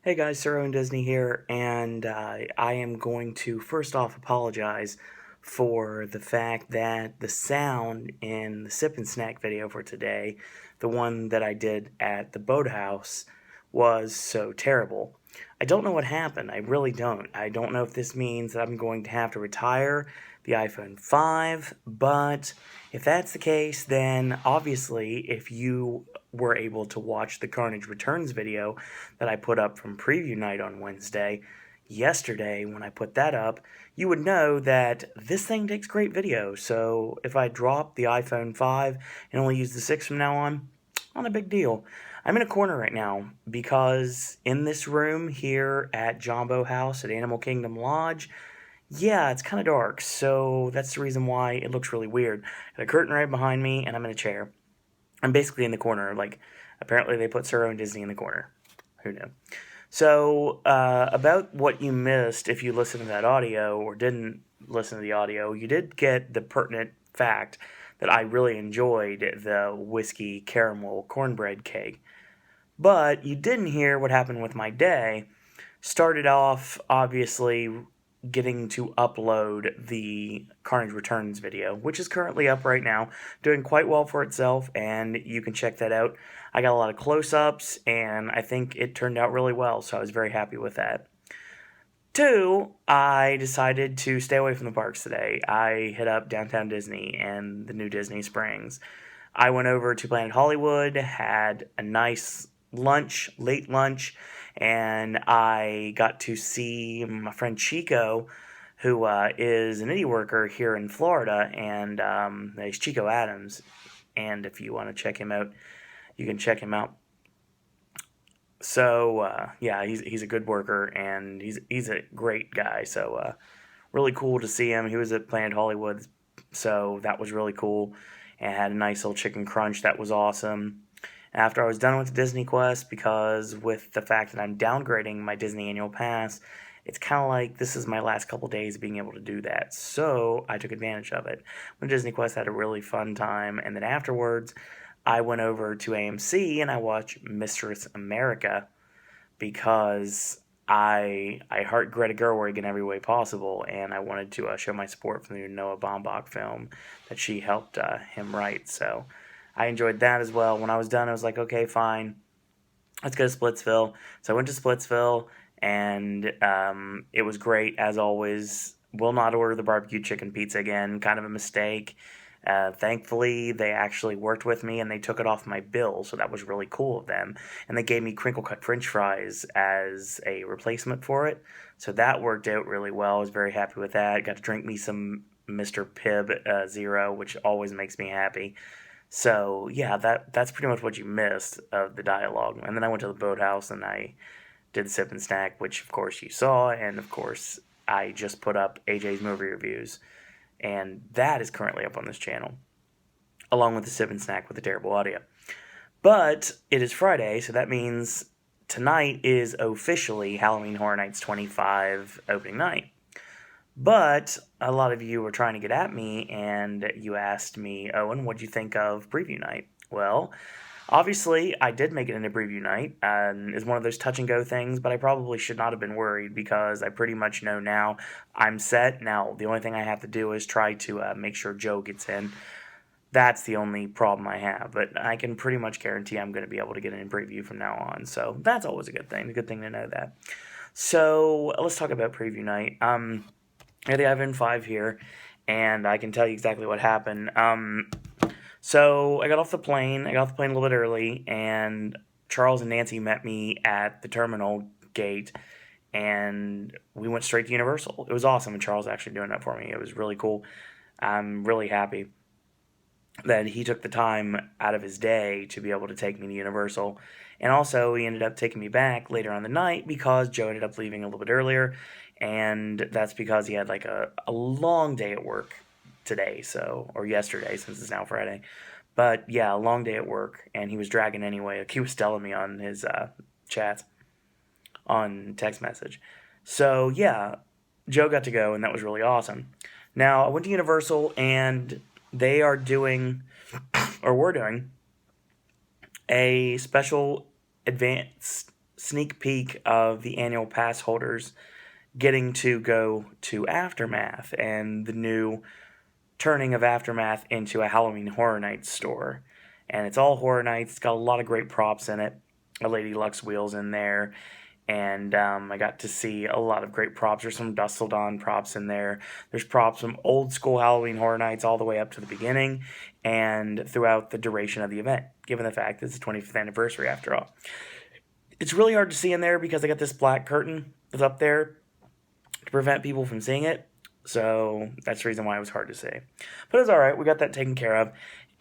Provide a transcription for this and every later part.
Hey guys, Sir Disney here, and I am going to first off apologize for the fact that the sound in the Sip and Snack video for today, the one that I did at the boathouse, was so terrible. I don't know what happened. I really don't. I don't know if this means that I'm going to have to retire the iPhone 5, but if that's the case, then obviously if you were able to watch the Carnage Returns video that I put up from preview night on Wednesday, yesterday when I put that up, you would know that this thing takes great video. So if I drop the iPhone 5 and only use the 6 from now on, not a big deal. I'm in a corner right now because in this room here at Jumbo House at Animal Kingdom Lodge, yeah, it's kind of dark, so that's the reason why it looks really weird. Got a curtain right behind me, and I'm in a chair. I'm basically in the corner. Like, apparently they put Sir Disney in the corner. Who knew? So, about what you missed if you listened to that audio or didn't listen to the audio, you did get the pertinent fact that I really enjoyed the whiskey caramel cornbread cake. But you didn't hear what happened with my day. Started off, obviously, getting to upload the Carnage Returns video, which is currently up right now, doing quite well for itself, and you can check that out. I got a lot of close-ups, and I think it turned out really well, so I was very happy with that. Two, I decided to stay away from the parks today. I hit up Downtown Disney and the new Disney Springs. I went over to Planet Hollywood, had a nice lunch, late lunch, and I got to see my friend Chico, who is an indie worker here in Florida, and he's Chico Adams. And if you want to check him out, you can check him out. So yeah, he's a good worker, and he's a great guy. So really cool to see him. He was at Planet Hollywood, so that was really cool, and had a nice little chicken crunch that was awesome. After I was done with the Disney Quest, because with the fact that I'm downgrading my Disney annual pass, it's kind of like this is my last couple days of being able to do that. So I took advantage of it. When Disney Quest, had a really fun time, and then afterwards, I went over to AMC and I watched Mistress America because I heart Greta Gerwig in every way possible, and I wanted to show my support for the new Noah Baumbach film that she helped him write. So I enjoyed that as well. When I was done, I was like, okay, fine, let's go to Splitsville. So I went to Splitsville, and it was great, as always. Will not order the barbecue chicken pizza again. Kind of a mistake. Thankfully, they actually worked with me, and they took it off my bill, so that was really cool of them. And they gave me crinkle-cut french fries as a replacement for it, so that worked out really well. I was very happy with that. Got to drink me some Mr. Pibb Zero, which always makes me happy. So yeah, that's pretty much what you missed of the dialogue. And then I went to the boathouse and I did the Sip and Snack, which of course you saw, and of course I just put up AJ's movie reviews, and that is currently up on this channel, along with the Sip and Snack with the terrible audio. But it is Friday, so that means tonight is officially Halloween Horror Nights 25 opening night. But a lot of you were trying to get at me, and you asked me, Owen, what'd you think of preview night? Well, obviously, I did make it into preview night, and it's one of those touch-and-go things, but I probably should not have been worried because I pretty much know now I'm set. Now, the only thing I have to do is try to make sure Joe gets in. That's the only problem I have, but I can pretty much guarantee I'm going to be able to get in preview from now on, so that's always a good thing to know that. So, let's talk about preview night. I had the iPhone 5 here, and I can tell you exactly what happened. So I got off the plane. I got off the plane a little bit early, and Charles and Nancy met me at the terminal gate, and we went straight to Universal. It was awesome, and Charles actually doing that for me. It was really cool. I'm really happy that he took the time out of his day to be able to take me to Universal. And also, he ended up taking me back later on the night because Joe ended up leaving a little bit earlier, and that's because he had like a long day at work today, or yesterday since it's now Friday. But yeah, a long day at work, and he was dragging anyway. Like he was telling me on his chats on text message. So yeah, Joe got to go, and that was really awesome. Now, I went to Universal, and they are doing, or were doing, a special advanced sneak peek of the annual pass holders getting to go to Aftermath and the new turning of Aftermath into a Halloween Horror Nights store. And it's all Horror Nights. It's got a lot of great props in it. A Lady Luck's wheels in there. And I got to see a lot of great props. There's some Dusk Till Dawn props in there. There's props from old school Halloween Horror Nights all the way up to the beginning and throughout the duration of the event, given the fact that it's the 25th anniversary after all. It's really hard to see in there because I got this black curtain that's up there to prevent people from seeing it. So that's the reason why it was hard to see. But it's all right. We got that taken care of.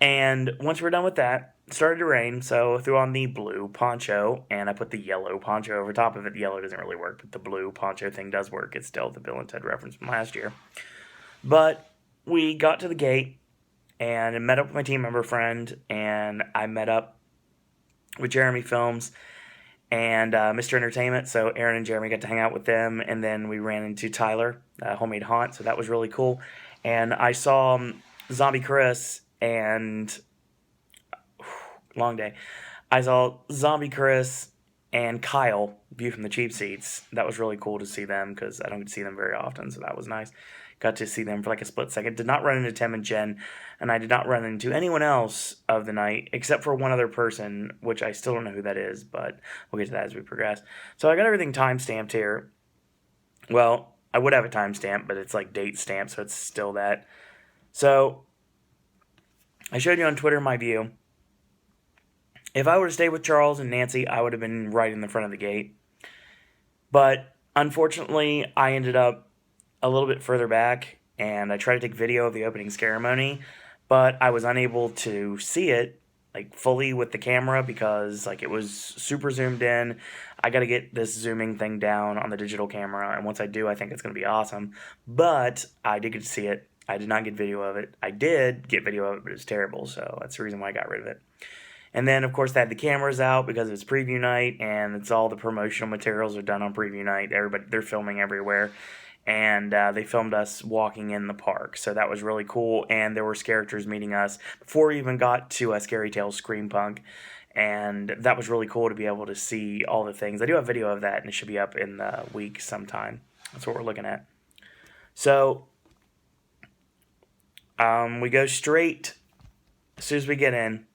And once we're done with that, it started to rain. So I threw on the blue poncho, and I put the yellow poncho over top of it. The yellow doesn't really work, but the blue poncho thing does work. It's still the Bill and Ted reference from last year. But we got to the gate and met up with my team member friend, and I met up with Jeremy Films and Mr. Entertainment. So Aaron and Jeremy got to hang out with them, and then we ran into Tyler, Homemade Haunt, so that was really cool. And I saw Zombie Chris and long day. I saw Zombie Chris and Kyle, View from the Cheap Seats. That was really cool to see them because I don't get to see them very often, so that was nice. Got to see them for like a split second. Did not run into Tim and Jen, and I did not run into anyone else of the night except for one other person, which I still don't know who that is, but we'll get to that as we progress. So I got everything time-stamped here. Well, I would have a timestamp, but it's like date stamped, so it's still that. So I showed you on Twitter my view. If I would have stayed with Charles and Nancy, I would have been right in the front of the gate. But unfortunately, I ended up a little bit further back, and I tried to take video of the opening ceremony, but I was unable to see it like fully with the camera because like it was super zoomed in. I got to get this zooming thing down on the digital camera, and once I do, I think it's going to be awesome. But I did get to see it. I did not get video of it. I did get video of it, but it was terrible, so that's the reason why I got rid of it. And then, of course, they had the cameras out because it's preview night, and it's all the promotional materials are done on preview night. They're filming everywhere, and they filmed us walking in the park. So that was really cool, and there were characters meeting us before we even got to Scary Tales Scream Punk, and that was really cool to be able to see all the things. I do have video of that, and it should be up in the week sometime. That's what we're looking at. So we go straight, as soon as we get in,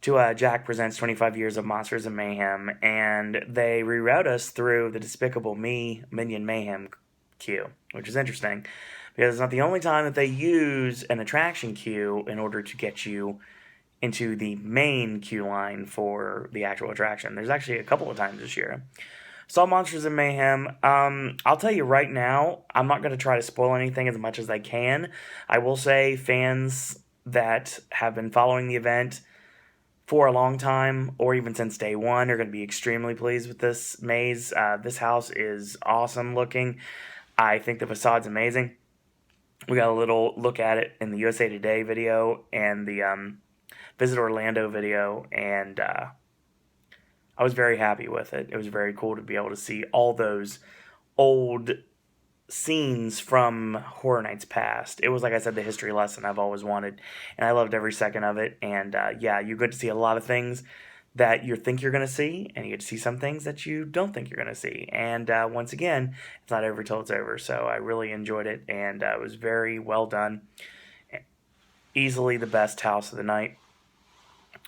to Jack Presents 25 Years of Monsters and Mayhem, and they reroute us through the Despicable Me Minion Mayhem queue, which is interesting, because it's not the only time that they use an attraction queue in order to get you into the main queue line for the actual attraction. There's actually a couple of times this year. Saw Monsters and Mayhem. I'll tell you right now, I'm not going to try to spoil anything as much as I can. I will say fans that have been following the event for a long time, or even since day one, are going to be extremely pleased with this maze. This house is awesome looking. I think the facade's amazing. We got a little look at it in the USA Today video and the Visit Orlando video, and I was very happy with it. It was very cool to be able to see all those old scenes from Horror Nights past. It was, like I said, the history lesson I've always wanted, and I loved every second of it. And yeah, you get to see a lot of things that you think you're going to see, and you get to see some things that you don't think you're going to see. And once again, it's not over till it's over. So I really enjoyed it, and it was very well done. Easily the best house of the night.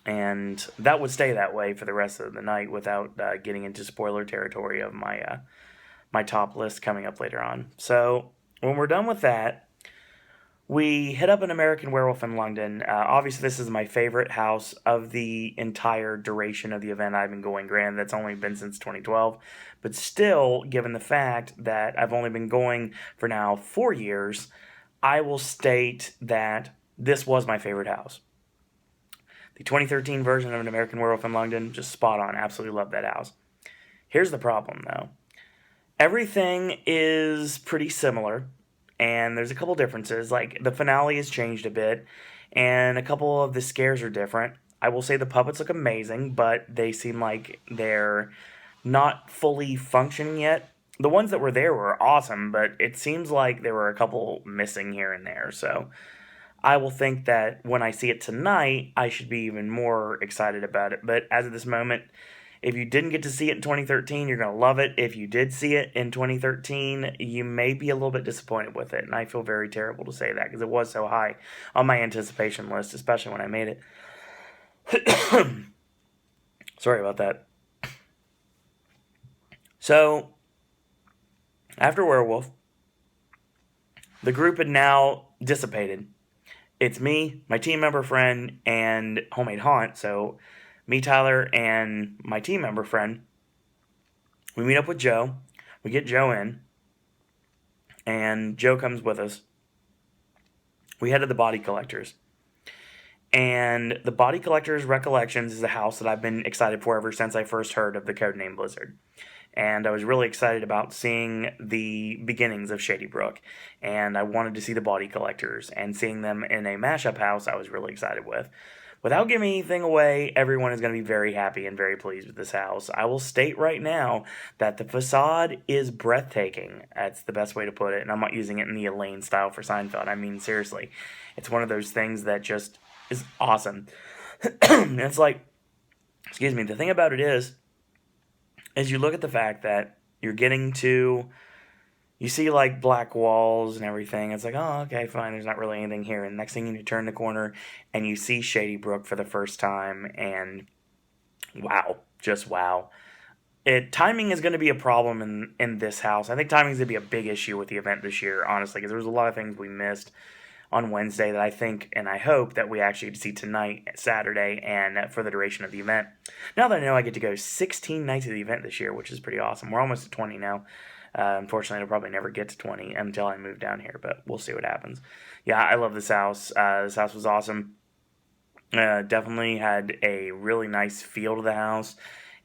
And that would stay that way for the rest of the night without getting into spoiler territory of my my top list coming up later on. So when we're done with that, we hit up an American Werewolf in London. Obviously, this is my favorite house of the entire duration of the event I've been going. Granted, that's only been since 2012. But still, given the fact that I've only been going for now 4 years, I will state that this was my favorite house. The 2013 version of An American Werewolf in London, just spot on. Absolutely love that house. Here's the problem, though. Everything is pretty similar, and there's a couple differences. Like, the finale has changed a bit, and a couple of the scares are different. I will say the puppets look amazing, but they seem like they're not fully functioning yet. The ones that were there were awesome, but it seems like there were a couple missing here and there, so I will think that when I see it tonight, I should be even more excited about it. But as of this moment, If you didn't get to see it in 2013, you're going to love it. If you did see it in 2013, you may be a little bit disappointed with it. And I feel very terrible to say that because it was so high on my anticipation list, especially when I made it. Sorry about that. So, after Werewolf, the group had now dissipated. It's me, my team member friend, and Homemade Haunt. So, me, Tyler, and my team member friend, we meet up with Joe. We get Joe in, and Joe comes with us. We head to the Body Collectors. And the Body Collectors Recollections is a house that I've been excited for ever since I first heard of the codename Blizzard. And I was really excited about seeing the beginnings of Shady Brook. And I wanted to see the Body Collectors. And seeing them in a mashup house, I was really excited with. Without giving anything away, everyone is going to be very happy and very pleased with this house. I will state right now that the facade is breathtaking. That's the best way to put it. And I'm not using it in the Elaine style for Seinfeld. I mean, seriously. It's one of those things that just is awesome. It's like, excuse me, the thing about it is you look at the fact that you're getting to, you see like black walls and everything. It's like, oh, okay, fine. There's not really anything here. And next thing you turn the corner and you see Shady Brook for the first time. And wow, just wow. Timing is going to be a problem in this house. I think timing is going to be a big issue with the event this year, honestly, because there was a lot of things we missed on Wednesday that I think and I hope that we actually get to see tonight, Saturday, and for the duration of the event. Now that I know I get to go 16 nights of the event this year, which is pretty awesome. We're almost at 20 now. Unfortunately, I'll probably never get to 20 until I move down here, but we'll see what happens. Yeah, I love this house. This house was awesome. Definitely had a really nice feel to the house,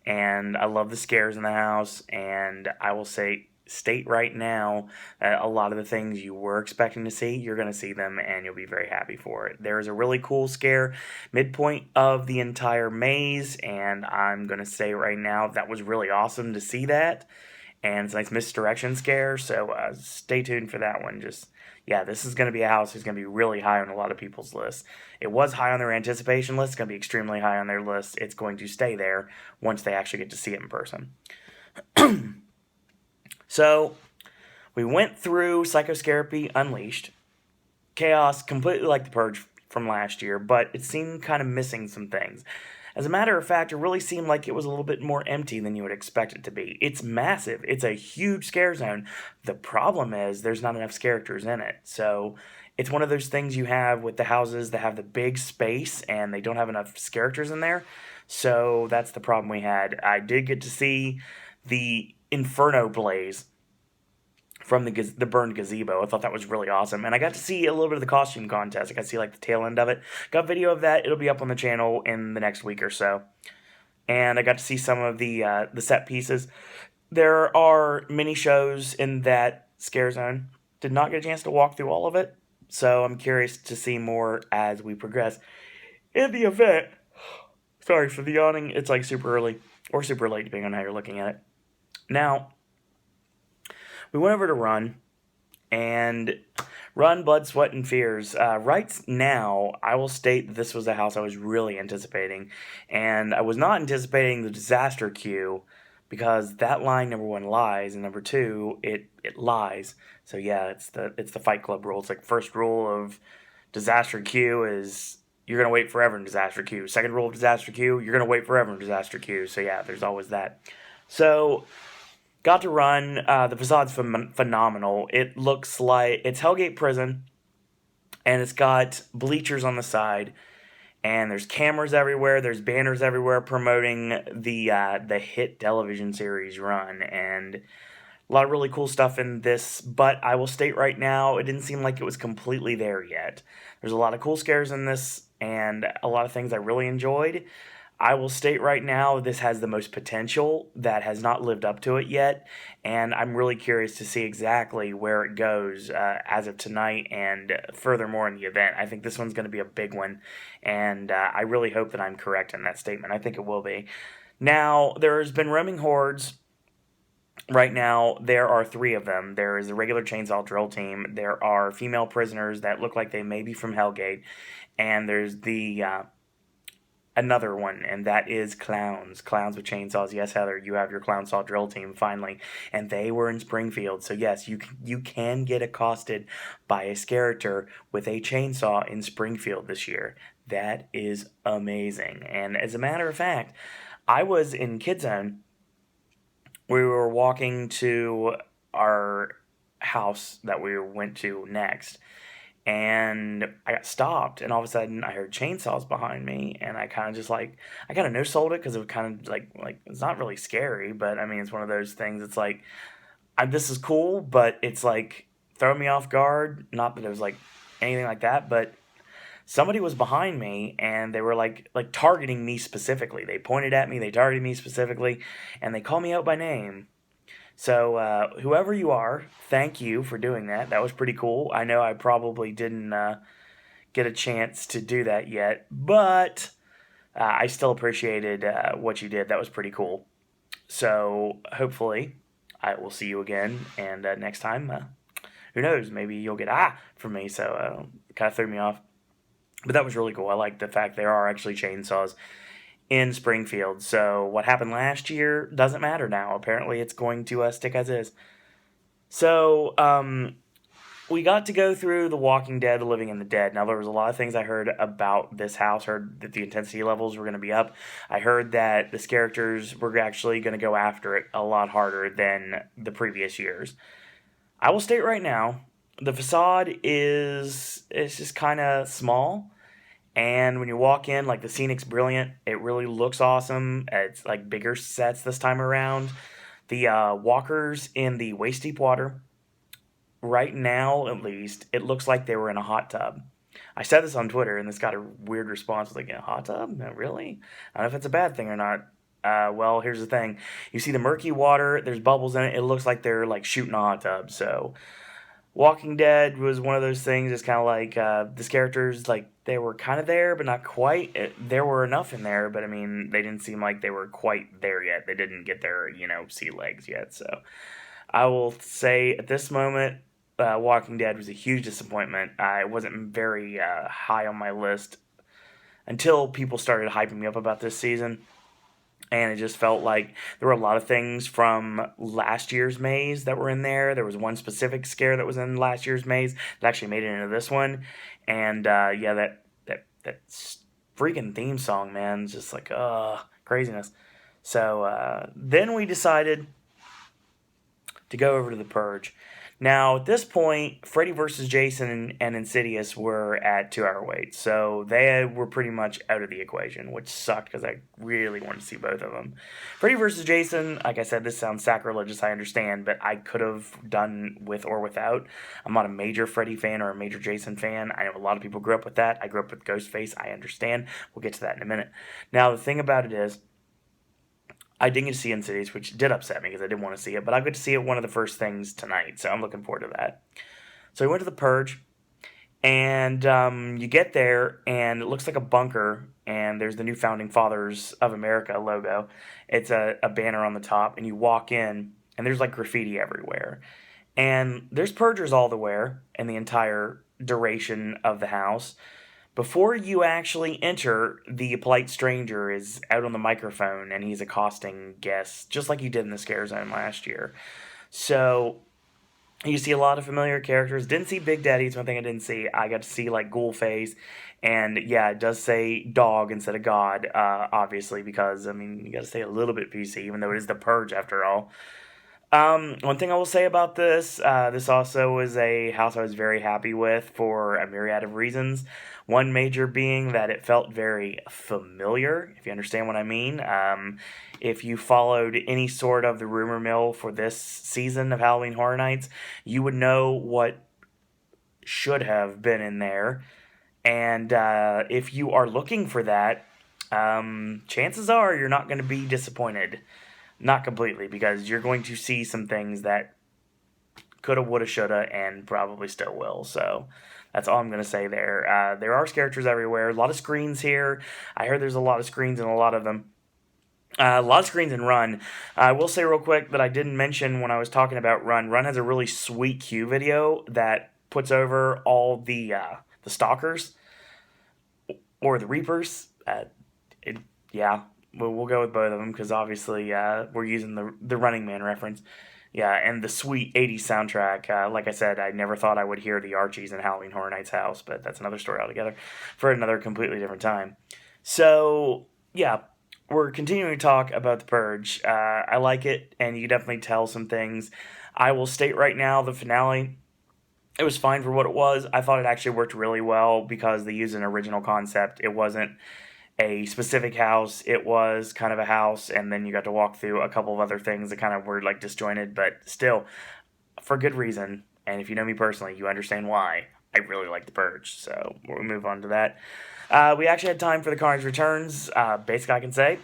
and I love the scares in the house, and I will state right now that a lot of the things you were expecting to see, you're going to see them, and you'll be very happy for it. There is a really cool scare midpoint of the entire maze, and I'm going to say right now that was really awesome to see that. And it's a nice misdirection scare, so stay tuned for that one. This is going to be a house that's going to be really high on a lot of people's lists. It was high on their anticipation list. It's going to be extremely high on their list. It's going to stay there once they actually get to see it in person. So, we went through Psychoscarapy Unleashed. Chaos, completely like the Purge from last year, but it seemed kind of missing some things. As a matter of fact, it really seemed like it was a little bit more empty than you would expect it to be. It's massive. It's a huge scare zone. The problem is there's not enough characters in it. So it's one of those things you have with the houses that have the big space and they don't have enough characters in there. So that's the problem we had. I did get to see the Inferno Blaze from the burned gazebo. I thought that was really awesome. And I got to see a little bit of the costume contest. I got to see like the tail end of it. Got video of that. It'll be up on the channel in the next week or so. And I got to see some of the set pieces. There are mini shows in that scare zone. Did not get a chance to walk through all of it. So I'm curious to see more as we progress in the event. Sorry for the yawning. It's like super early or super late depending on how you're looking at it. Now, we went over to Run, and Run, Blood, Sweat, and Fears. Right now, I will state that this was a house I was really anticipating, and I was not anticipating the disaster queue, because that line, number one, lies, and number two, it lies. So yeah, it's the Fight Club rule. It's like first rule of disaster queue is you're going to wait forever in disaster queue. Second rule of disaster queue, you're going to wait forever in disaster queue. So yeah, there's always that. So got to Run. The facade's phenomenal. It looks like it's Hellgate Prison, and it's got bleachers on the side, and there's cameras everywhere. There's banners everywhere promoting the hit television series Run, and a lot of really cool stuff in this. But I will state right now, it didn't seem like it was completely there yet. There's a lot of cool scares in this, and a lot of things I really enjoyed. I will state right now, this has the most potential that has not lived up to it yet, and I'm really curious to see exactly where it goes as of tonight and furthermore in the event. I think this one's going to be a big one, and I really hope that I'm correct in that statement. I think it will be. Now, there's been roaming hordes. Right now, there are 3 of them. There is a regular chainsaw drill team. There are female prisoners that look like they may be from Hellgate, and there's the another one, and that is clowns. Clowns with chainsaws. Yes, Heather, you have your clown saw drill team finally, and they were in Springfield. So yes, you can get accosted by a character with a chainsaw in Springfield this year. That is amazing. And as a matter of fact, I was in Kid Zone. We were walking to our house that we went to next, and I got stopped, and all of a sudden I heard chainsaws behind me, and I kind of just like I kind of no sold it because it was kind of like it's not really scary, but I mean it's one of those things. It's like this is cool, but it's like throw me off guard. Not that it was like anything like that, but somebody was behind me, and they were like targeting me specifically. They pointed at me, they targeted me specifically, and they called me out by name. So, whoever you are, thank you for doing that. That was pretty cool. I know I probably didn't get a chance to do that yet, but I still appreciated what you did. That was pretty cool. So, hopefully, I will see you again. And next time, who knows? Maybe you'll get from me. So, kind of threw me off. But that was really cool. I like the fact there are actually chainsaws in Springfield. So what happened last year doesn't matter now. Apparently, it's going to stick as is. So we got to go through The Walking Dead, The Living and the Dead. Now, there was a lot of things I heard about this house. Heard that the intensity levels were going to be up. I heard that this characters were actually going to go after it a lot harder than the previous years. I will state right now, the facade is it's just kind of small. And when you walk in, like the scenic's brilliant. It really looks awesome. It's like bigger sets this time around. The walkers in the waist deep water, right now at least, it looks like they were in a hot tub. I said this on Twitter, and this got a weird response. Like, in a hot tub? No, really? I don't know if it's a bad thing or not. Well, here's the thing. You see the murky water. There's bubbles in it. It looks like they're like shooting a hot tub. So Walking Dead was one of those things. It's kind of like these characters, like they were kind of there, but not quite. There were enough in there, but I mean, they didn't seem like they were quite there yet. They didn't get their sea legs yet. So I will say at this moment, Walking Dead was a huge disappointment. I wasn't very high on my list until people started hyping me up about this season. And it just felt like there were a lot of things from last year's maze that were in there. There was one specific scare that was in last year's maze that actually made it into this one. And yeah, that freaking theme song, man, just like craziness. So then we decided to go over to the Purge. Now, at this point, Freddy vs. Jason and Insidious were at 2 hour waits, so they were pretty much out of the equation, which sucked because I really wanted to see both of them. Freddy vs. Jason, like I said, this sounds sacrilegious, I understand, but I could have done with or without. I'm not a major Freddy fan or a major Jason fan. I know a lot of people grew up with that. I grew up with Ghostface. I understand. We'll get to that in a minute. Now, the thing about it is, I didn't get to see Insidious, which did upset me because I didn't want to see it, but I get to see it one of the first things tonight, so I'm looking forward to that. So we went to the Purge, and you get there, and it looks like a bunker, and there's the new Founding Fathers of America logo. It's a banner on the top, and you walk in, and there's like graffiti everywhere. And there's Purgers all the way in the entire duration of the house. Before you actually enter, the polite stranger is out on the microphone and he's accosting guests, just like you did in the Scare Zone last year. So you see a lot of familiar characters. Didn't see Big Daddy. It's one thing I didn't see. I got to see like Ghoulface, and yeah, it does say dog instead of God, obviously, because I mean you got to stay a little bit PC, even though it is the Purge after all. One thing I will say about this also was a house I was very happy with for a myriad of reasons. One major being that it felt very familiar, if you understand what I mean. If you followed any sort of the rumor mill for this season of Halloween Horror Nights, you would know what should have been in there. And if you are looking for that, chances are you're not going to be disappointed. Not completely, because you're going to see some things that coulda, woulda, shoulda, and probably still will. So that's all I'm going to say there. There are characters everywhere. A lot of screens here. I heard there's a lot of screens in a lot of them. A lot of screens in Run. I will say real quick that I didn't mention when I was talking about Run. Run has a really sweet Q video that puts over all the stalkers or the Reapers. Yeah, we'll go with both of them because obviously we're using the Running Man reference. Yeah, and the sweet '80s soundtrack. Like I said, I never thought I would hear the Archies in Halloween Horror Nights house, but that's another story altogether for another completely different time. So yeah, we're continuing to talk about the Purge. I like it, and you definitely tell some things. I will state right now, the finale, it was fine for what it was. I thought it actually worked really well because they used an original concept. It wasn't a specific house. It was kind of a house, and then you got to walk through a couple of other things that kind of were like disjointed, but still for good reason. And if you know me personally, you understand why I really like the Purge. So we'll move on to that. We actually had time for the Carnage Returns. Basically, I can say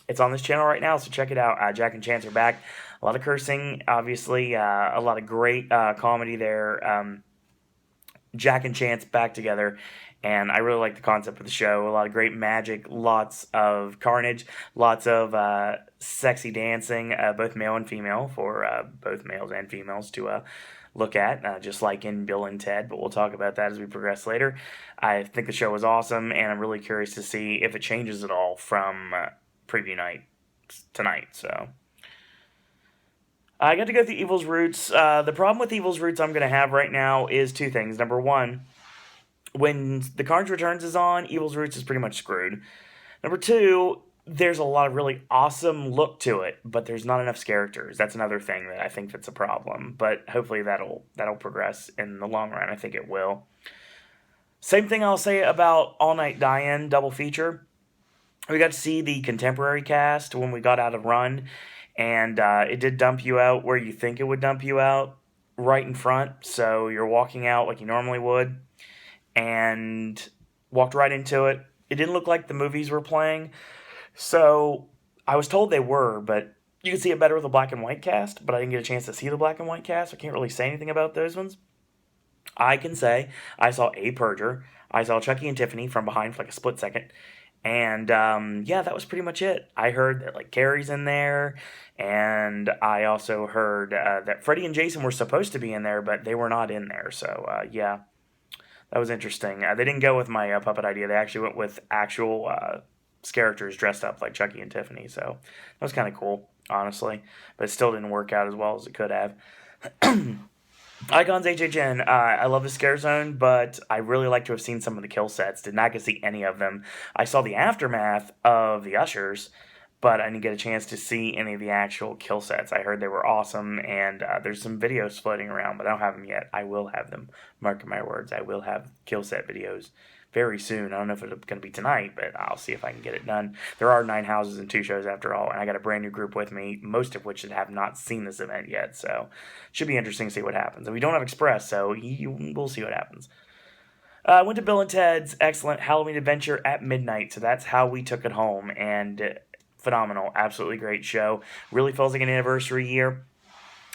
it's on this channel right now, so check it out. Jack and Chance are back. A lot of cursing, obviously. A lot of great comedy there. Jack and Chance back together, and I really like the concept of the show. A lot of great magic, lots of carnage, lots of sexy dancing, both male and female, for both males and females to look at, just like in Bill and Ted, but we'll talk about that as we progress later. I think the show was awesome, and I'm really curious to see if it changes at all from preview night tonight, so... I got to go through Evil's Roots. The problem with Evil's Roots I'm going to have right now is two things. Number one, when the Carnage Returns is on, Evil's Roots is pretty much screwed. Number two, there's a lot of really awesome look to it, but there's not enough characters. That's another thing that I think that's a problem. But hopefully that'll progress in the long run. I think it will. Same thing I'll say about All Night Die-In double feature. We got to see the contemporary cast when we got out of Run, and it did dump you out where you think it would dump you out, right in front. So you're walking out like you normally would, and walked right into it. It didn't look like the movies were playing, so I was told they were, but you could see it better with a black and white cast, but I didn't get a chance to see the black and white cast. I can't really say anything about those ones. I can say I saw a Purger. I saw Chucky and Tiffany from behind for like a split second. And yeah, that was pretty much it. I heard that like Carrie's in there, and I also heard that Freddy and Jason were supposed to be in there, but they were not in there. So yeah, that was interesting. They didn't go with my puppet idea. They actually went with actual characters dressed up like Chucky and Tiffany. So that was kind of cool, honestly. But it still didn't work out as well as it could have. Icons HHN, I love the Scare Zone, but I really like to have seen some of the kill sets. Did not get to see any of them. I saw the aftermath of the Ushers, but I didn't get a chance to see any of the actual kill sets. I heard they were awesome, and there's some videos floating around, but I don't have them yet. I will have them. Mark my words, I will have kill set videos very soon. I don't know if it's going to be tonight, but I'll see if I can get it done. There are 9 houses and 2 shows after all, and I got a brand new group with me, most of which have not seen this event yet, so should be interesting to see what happens. And we don't have Express, so we'll see what happens. I went to Bill and Ted's excellent Halloween Adventure at midnight, so that's how we took it home, and phenomenal, absolutely great show. Really feels like an anniversary year.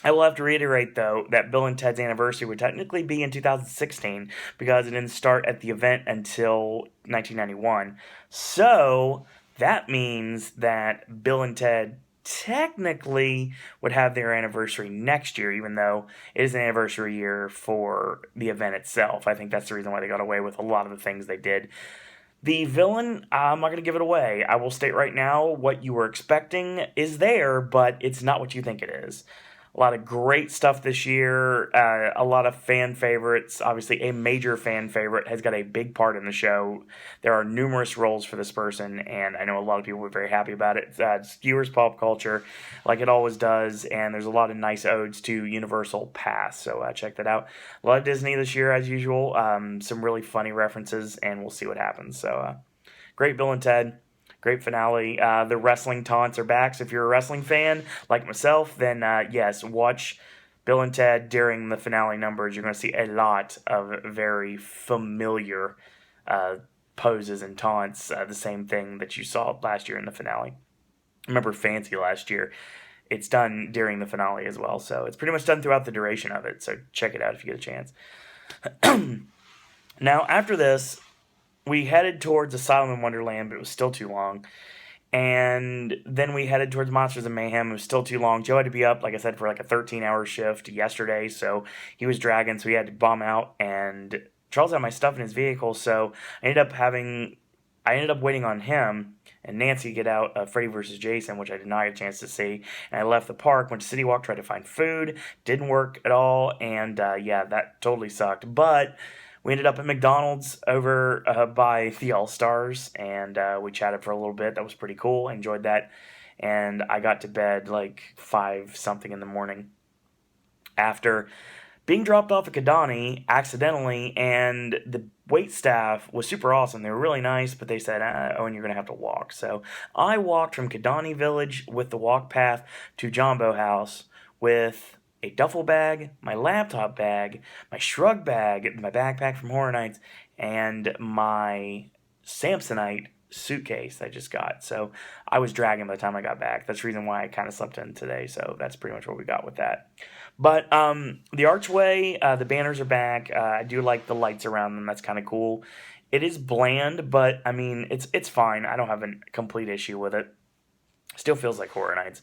I will have to reiterate, though, that Bill and Ted's anniversary would technically be in 2016 because it didn't start at the event until 1991. So that means that Bill and Ted technically would have their anniversary next year, even though it is an anniversary year for the event itself. I think that's the reason why they got away with a lot of the things they did. The villain, I'm not going to give it away. I will state right now what you were expecting is there, but it's not what you think it is. A lot of great stuff this year, a lot of fan favorites. Obviously, a major fan favorite has got a big part in the show. There are numerous roles for this person, and I know a lot of people were very happy about it. It skewers pop culture like it always does, and there's a lot of nice odes to Universal Past, so check that out. A lot of Disney this year, as usual. Some really funny references, and we'll see what happens. So, great Bill and Ted. Great finale. The wrestling taunts are back. So if you're a wrestling fan like myself, then yes, watch Bill and Ted during the finale numbers. You're going to see a lot of very familiar poses and taunts. The same thing that you saw last year in the finale. Remember Fancy last year. It's done during the finale as well. So it's pretty much done throughout the duration of it. So check it out if you get a chance. Now, after this, we headed towards Asylum in Wonderland, but it was still too long. And then we headed towards Monsters and Mayhem. It was still too long. Joe had to be up, like I said, for like a 13-hour shift yesterday, so he was dragging, so he had to bomb out. And Charles had my stuff in his vehicle, so I ended up waiting on him and Nancy get out Freddy vs. Jason, which I did not get a chance to see. And I left the park, went to City Walk, tried to find food, didn't work at all, and yeah, that totally sucked. But we ended up at McDonald's over by the All-Stars, and we chatted for a little bit. That was pretty cool. I enjoyed that. And I got to bed like 5 something in the morning after being dropped off at Kidani accidentally, and the wait staff was super awesome. They were really nice, but they said, Owen, you're going to have to walk. So I walked from Kidani Village with the walk path to Jumbo House with a duffel bag, my laptop bag, my shrug bag, my backpack from Horror Nights, and my Samsonite suitcase I just got. So I was dragging by the time I got back. That's the reason why I kind of slept in today. So that's pretty much what we got with that. But the archway, the banners are back. I do like the lights around them. That's kind of cool. It is bland, but I mean, it's fine. I don't have a complete issue with it. Still feels like Horror Nights.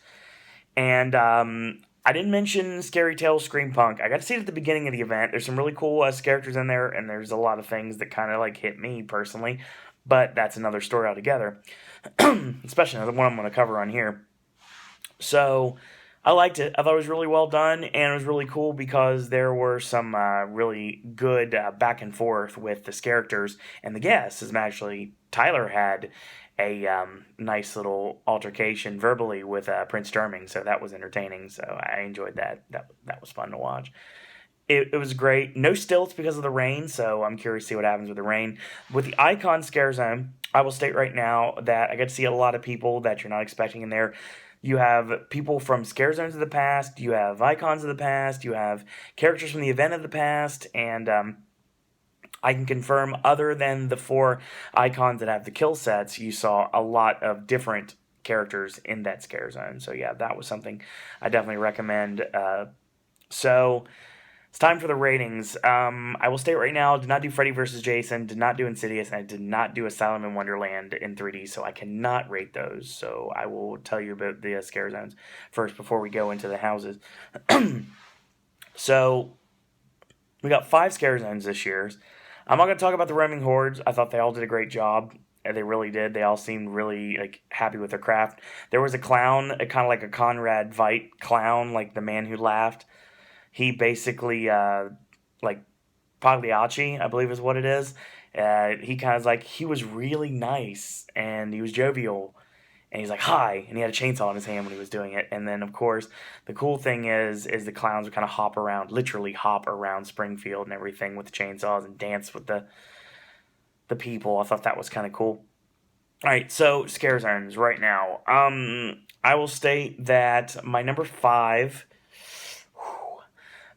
And I didn't mention Scary Tales Scream Punk. I got to see it at the beginning of the event. There's some really cool characters in there, and there's a lot of things that kind of like hit me personally. But that's another story altogether, especially the one I'm going to cover on here. So I liked it. I thought it was really well done, and it was really cool because there were some really good back and forth with the characters and the guests. As actually, Tyler had a nice little altercation verbally with Prince Charming, so that was entertaining. So I enjoyed that. That was fun to watch. It was great. No stilts because of the rain, so I'm curious to see what happens with the rain. With the Icon Scare Zone, I will state right now that I get to see a lot of people that you're not expecting in there. You have people from Scare Zones of the past, you have Icons of the past, you have characters from the event of the past, and I can confirm, other than the 4 Icons that have the kill sets, you saw a lot of different characters in that Scare Zone. So yeah, that was something I definitely recommend. So it's time for the ratings. I will state right now, did not do Freddy vs. Jason, did not do Insidious, and I did not do Asylum in Wonderland in 3D, so I cannot rate those. So I will tell you about the Scare Zones first before we go into the houses. So we got 5 Scare Zones this year. I'm not going to talk about the Roaming Hordes. I thought they all did a great job. They really did. They all seemed really happy with their craft. There was a clown, kind of like a Conrad Veidt clown, like the man who laughed. He basically, Pagliacci, I believe is what it is. He kind of he was really nice, and he was jovial, and he's like, hi, and he had a chainsaw in his hand when he was doing it. And then, of course, the cool thing is the clowns would kind of literally hop around Springfield and everything with the chainsaws and dance with the people. I thought that was kind of cool. All right, so Scare Zones right now. I will state that my number 5...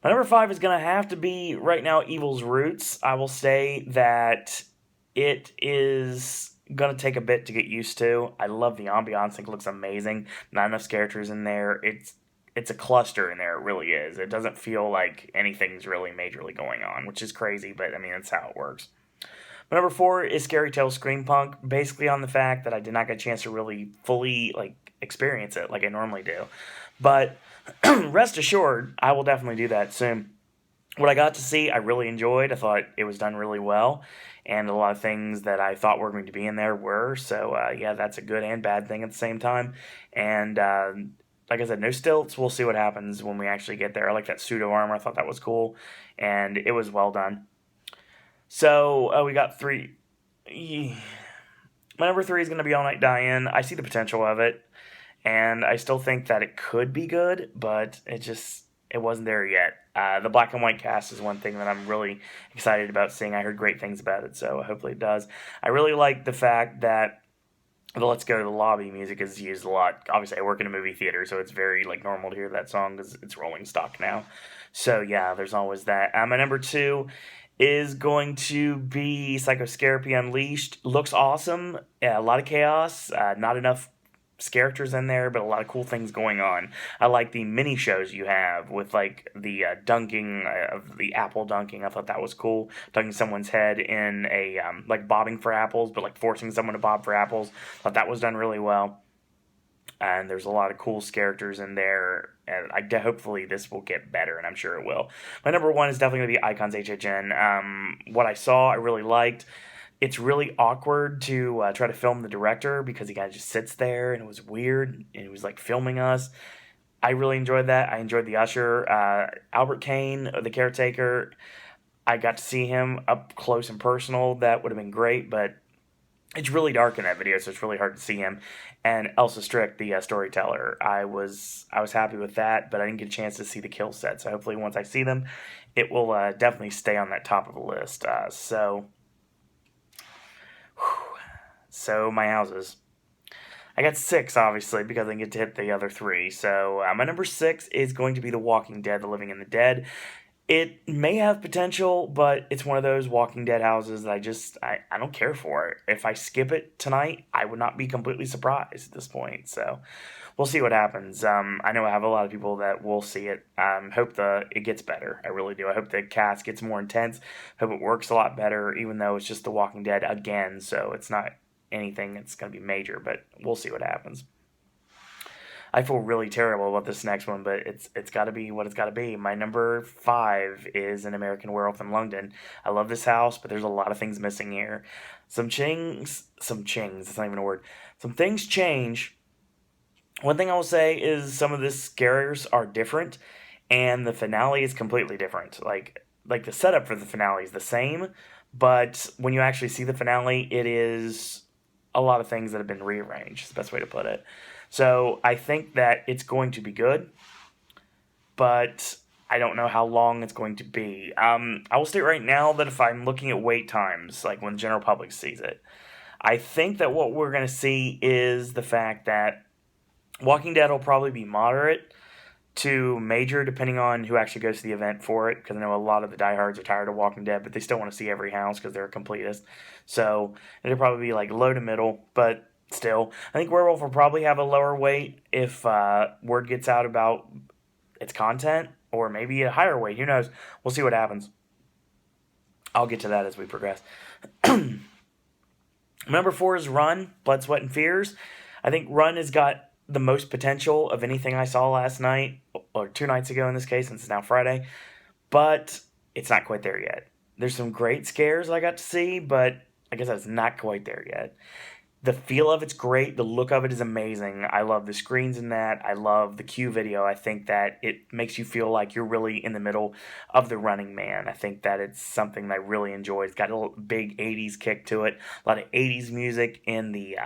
My number 5 is going to have to be, right now, Evil's Roots. I will say that it is going to take a bit to get used to. I love the ambiance. I think it looks amazing. Not enough characters in there. It's a cluster in there. It really is. It doesn't feel like anything's really majorly going on, which is crazy, but, I mean, that's how it works. My number 4 is Scary Tales Scream Punk, basically on the fact that I did not get a chance to really fully, experience it like I normally do. But rest assured, I will definitely do that soon. What I got to see, I really enjoyed. I thought it was done really well, and a lot of things that I thought were going to be in there were. So, yeah, that's a good and bad thing at the same time. And like I said, no stilts. We'll see what happens when we actually get there. I like that pseudo armor. I thought that was cool, and it was well done. So, we got 3. My number 3 is going to be All Night Die-In. I see the potential of it. And I still think that it could be good, but it wasn't there yet. The black and white cast is one thing that I'm really excited about seeing. I heard great things about it, so hopefully it does. I really like the fact that the Let's Go to the Lobby music is used a lot. Obviously, I work in a movie theater, so it's very normal to hear that song because it's rolling stock now. So yeah, there's always that. My number 2 is going to be Psychoscarapy Unleashed. Looks awesome. Yeah, a lot of chaos. Not enough characters in there, but a lot of cool things going on. I like the mini shows you have with the dunking of the apple dunking. I thought that was cool. Dunking someone's head in a bobbing for apples, but forcing someone to bob for apples. Thought that was done really well. And there's a lot of cool characters in there, and hopefully this will get better, and I'm sure it will. My number 1 is definitely going to be Icons HHN. What I saw, I really liked. It's really awkward to try to film the director because he kind of just sits there and it was weird and he was like filming us. I really enjoyed that. I enjoyed the usher, Albert Kane, the caretaker. I got to see him up close and personal. That would have been great, but it's really dark in that video, so it's really hard to see him. And Elsa Strick, the storyteller, I was happy with that, but I didn't get a chance to see the kill set. So hopefully, once I see them, it will definitely stay on that top of the list. So my houses. I got 6, obviously, because I didn't get to hit the other 3. So my number 6 is going to be The Walking Dead: The Living and the Dead. It may have potential, but it's one of those Walking Dead houses that I don't care for it. If I skip it tonight, I would not be completely surprised at this point. So we'll see what happens. I know I have a lot of people that will see it. Hope it gets better. I really do. I hope the cast gets more intense. Hope it works a lot better, even though it's just The Walking Dead again. So it's not anything that's going to be major, but we'll see what happens. I feel really terrible about this next one, but it's got to be what it's got to be. My number 5 is An American Werewolf in London. I love this house, but there's a lot of things missing here. Some chings, it's not even a word. Some things change. One thing I will say is some of the scares are different, and the finale is completely different. Like the setup for the finale is the same, but when you actually see the finale, it is a lot of things that have been rearranged. Is the best way to put it. So I think that it's going to be good, but I don't know how long it's going to be. I will state right now that if I'm looking at wait times, like when the general public sees it, I think that what we're going to see is the fact that Walking Dead will probably be moderate to major, depending on who actually goes to the event for it, because I know a lot of the diehards are tired of Walking Dead, but they still want to see every house because they're a completist. So it'll probably be like low to middle, but still, I think Werewolf will probably have a lower weight if word gets out about its content, or maybe a higher weight. Who knows? We'll see what happens. I'll get to that as we progress. Number 4 is Run, Blood, Sweat, and Fears. I think Run has got the most potential of anything I saw last night, or 2 nights ago in this case, since it's now Friday, but it's not quite there yet. There's some great scares I got to see, but I guess that's not quite there yet. The feel of it's great. The look of it is amazing. I love the screens in that. I love the Q video. I think that it makes you feel like you're really in the middle of the Running Man. I think that it's something that I really enjoy. It's got a little big 80s kick to it. A lot of 80s music in the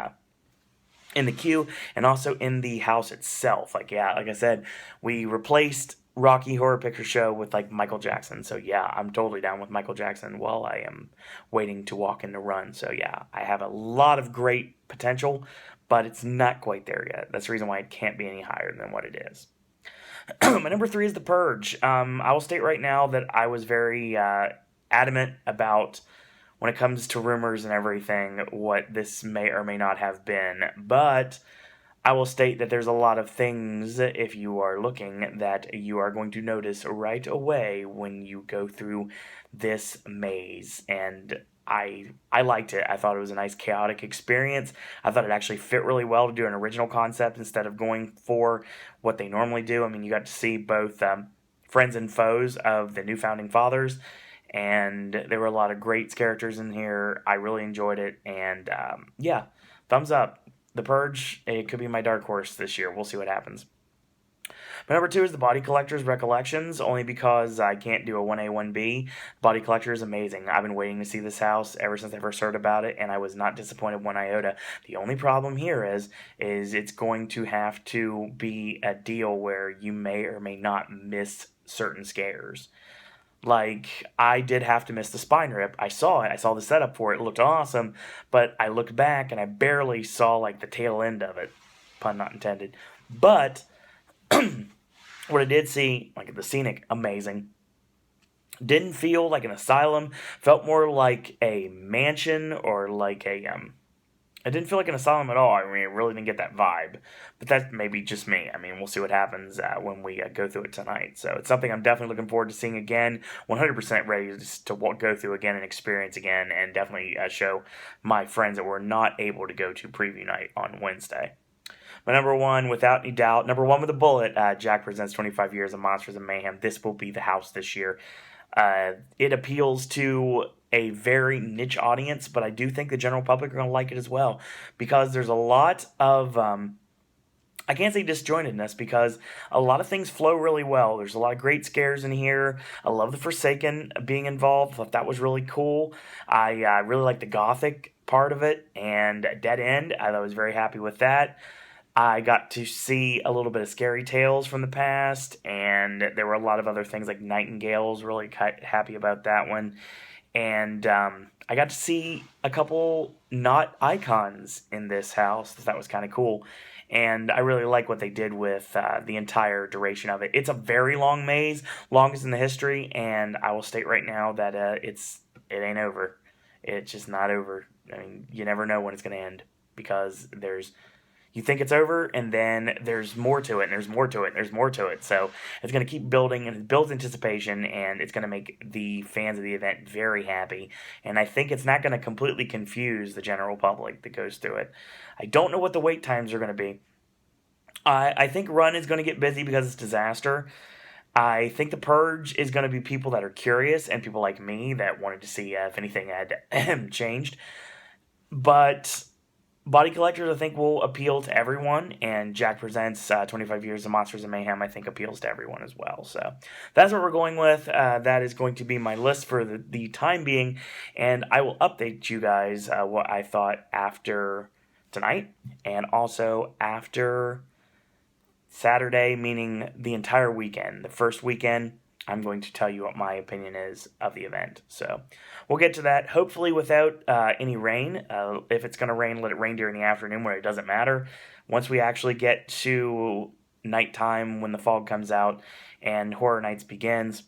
queue and also in the house itself. Like I said, we replaced Rocky Horror Picture Show with like Michael Jackson. So yeah, I'm totally down with Michael Jackson while I am waiting to walk in the Run. So yeah, I have a lot of great potential, but it's not quite there yet. That's the reason why it can't be any higher than what it is. My number 3 is The Purge. I will state right now that I was very adamant about, when it comes to rumors and everything, what this may or may not have been. But I will state that there's a lot of things, if you are looking, that you are going to notice right away when you go through this maze. And I liked it. I thought it was a nice chaotic experience. I thought it actually fit really well to do an original concept instead of going for what they normally do. I mean, you got to see both friends and foes of the new Founding Fathers, and there were a lot of great characters in here. I really enjoyed it, and yeah, thumbs up. The Purge, it could be my dark horse this year. We'll see what happens. But number 2 is The Body Collector's Recollections, only because I can't do a 1A, 1B. Body Collector is amazing. I've been waiting to see this house ever since I first heard about it, and I was not disappointed one iota. The only problem here is it's going to have to be a deal where you may or may not miss certain scares. Like, I did have to miss the spine rip. I saw it. I saw the setup for it. It looked awesome. But I looked back and I barely saw, like, the tail end of it. Pun not intended. But what I did see, like, the scenic, amazing. Didn't feel like an asylum. Felt more like a mansion, or like a it didn't feel like an asylum at all. I mean, it really didn't get that vibe. But that's maybe just me. I mean, we'll see what happens when we go through it tonight. So it's something I'm definitely looking forward to seeing again. 100% ready to go through again and experience again. And definitely show my friends that were not able to go to preview night on Wednesday. My number 1, without any doubt, number 1 with a bullet, Jack Presents 25 Years of Monsters and Mayhem. This will be the house this year. It appeals to a very niche audience, but I do think the general public are going to like it as well, because there's a lot of I can't say disjointedness, because a lot of things flow really well. There's a lot of great scares in here. I love the Forsaken being involved. I thought that was really cool. I really like the Gothic part of it, and Dead End. I was very happy with that. I got to see a little bit of Scary Tales from the past, and there were a lot of other things like Nightingales. Really happy about that one. And I got to see a couple not icons in this house. That was kind of cool. And I really like what they did with the entire duration of it. It's a very long maze, longest in the history, and I will state right now that it ain't over. It's just not over. I mean, you never know when it's going to end, because you think it's over, and then there's more to it, and there's more to it, and there's more to it. So it's going to keep building, and it builds anticipation, and it's going to make the fans of the event very happy. And I think it's not going to completely confuse the general public that goes through it. I don't know what the wait times are going to be. I think Run is going to get busy because it's Disaster. I think the Purge is going to be people that are curious, and people like me that wanted to see if anything had changed. But Body Collectors, I think, will appeal to everyone, and Jack Presents 25 Years of Monsters and Mayhem, I think, appeals to everyone as well. So that's what we're going with. That is going to be my list for the time being, and I will update you guys what I thought after tonight, and also after Saturday, meaning the entire weekend. The first weekend, I'm going to tell you what my opinion is of the event. So we'll get to that, hopefully without any rain. If it's going to rain, let it rain during the afternoon where it doesn't matter. Once we actually get to nighttime, when the fog comes out and Horror Nights begins,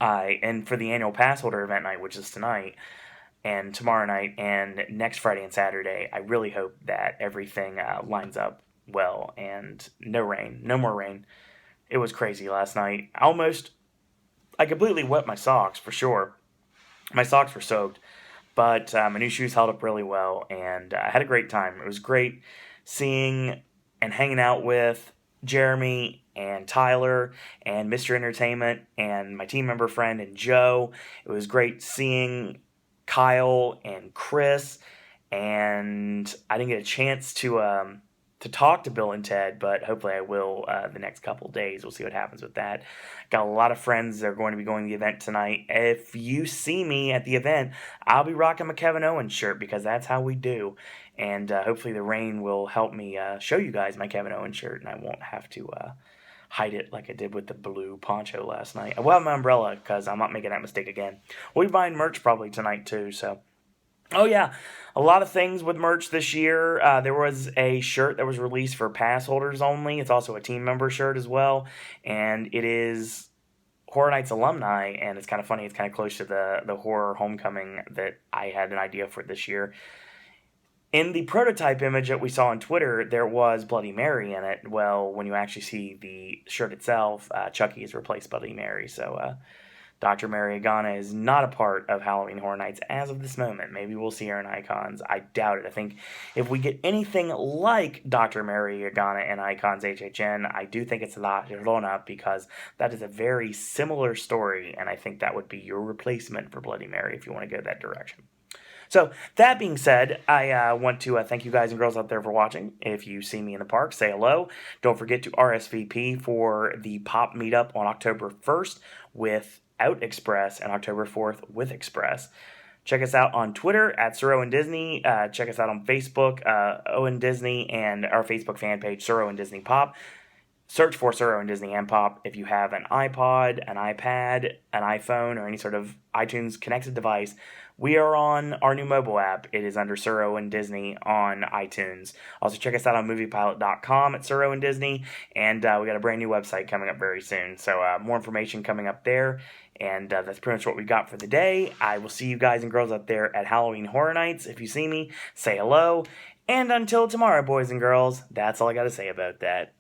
and for the annual pass holder event night, which is tonight and tomorrow night and next Friday and Saturday, I really hope that everything lines up well, and no rain, no more rain. It was crazy last night. I completely wet my socks, for sure. My socks were soaked, but my new shoes held up really well, and I had a great time. It was great seeing and hanging out with Jeremy and Tyler and Mr. Entertainment and my team member friend and Joe. It was great seeing Kyle and Chris, and I didn't get a chance to talk to Bill and Ted, but hopefully I will the next couple days. We'll see what happens with that. Got a lot of friends that are going to be going to the event tonight. If you see me at the event, I'll be rocking my Kevin Owens shirt, because that's how we do. And hopefully the rain will help me show you guys my Kevin Owens shirt, and I won't have to hide it like I did with the blue poncho last night. I will have my umbrella, because I'm not making that mistake again. We'll be buying merch probably tonight too, so... Oh yeah, a lot of things with merch this year. There was a shirt that was released for pass holders only. It's also a team member shirt as well, and it is Horror Nights alumni, and it's kind of funny. It's kind of close to the horror homecoming that I had an idea for this year. In the prototype image that we saw on Twitter, there was Bloody Mary in it. Well, when you actually see the shirt itself, Chucky has replaced Bloody Mary, so... Dr. Mary Agana is not a part of Halloween Horror Nights as of this moment. Maybe we'll see her in Icons. I doubt it. I think if we get anything like Dr. Mary Agana in Icons HHN, I do think it's La Llorona, because that is a very similar story, and I think that would be your replacement for Bloody Mary if you want to go that direction. So, that being said, I want to thank you guys and girls out there for watching. If you see me in the park, say hello. Don't forget to RSVP for the Pop Meetup on October 1st without Express, and October 4th with Express. Check us out on Twitter at Sir Owen Disney. Check us out on Facebook, Owen Disney, and our Facebook fan page, Sir Owen Disney Pop. Search for Sir Owen Disney and Pop. If you have an iPod, an iPad, an iPhone, or any sort of iTunes connected device, we are on our new mobile app. It is under Sir Owen Disney on iTunes. Also, check us out on moviepilot.com at Sir Owen Disney, and we got a brand new website coming up very soon. So more information coming up there, and that's pretty much what we got for the day. I will see you guys and girls out there at Halloween Horror Nights. If you see me, say hello. And until tomorrow, boys and girls, that's all I got to say about that.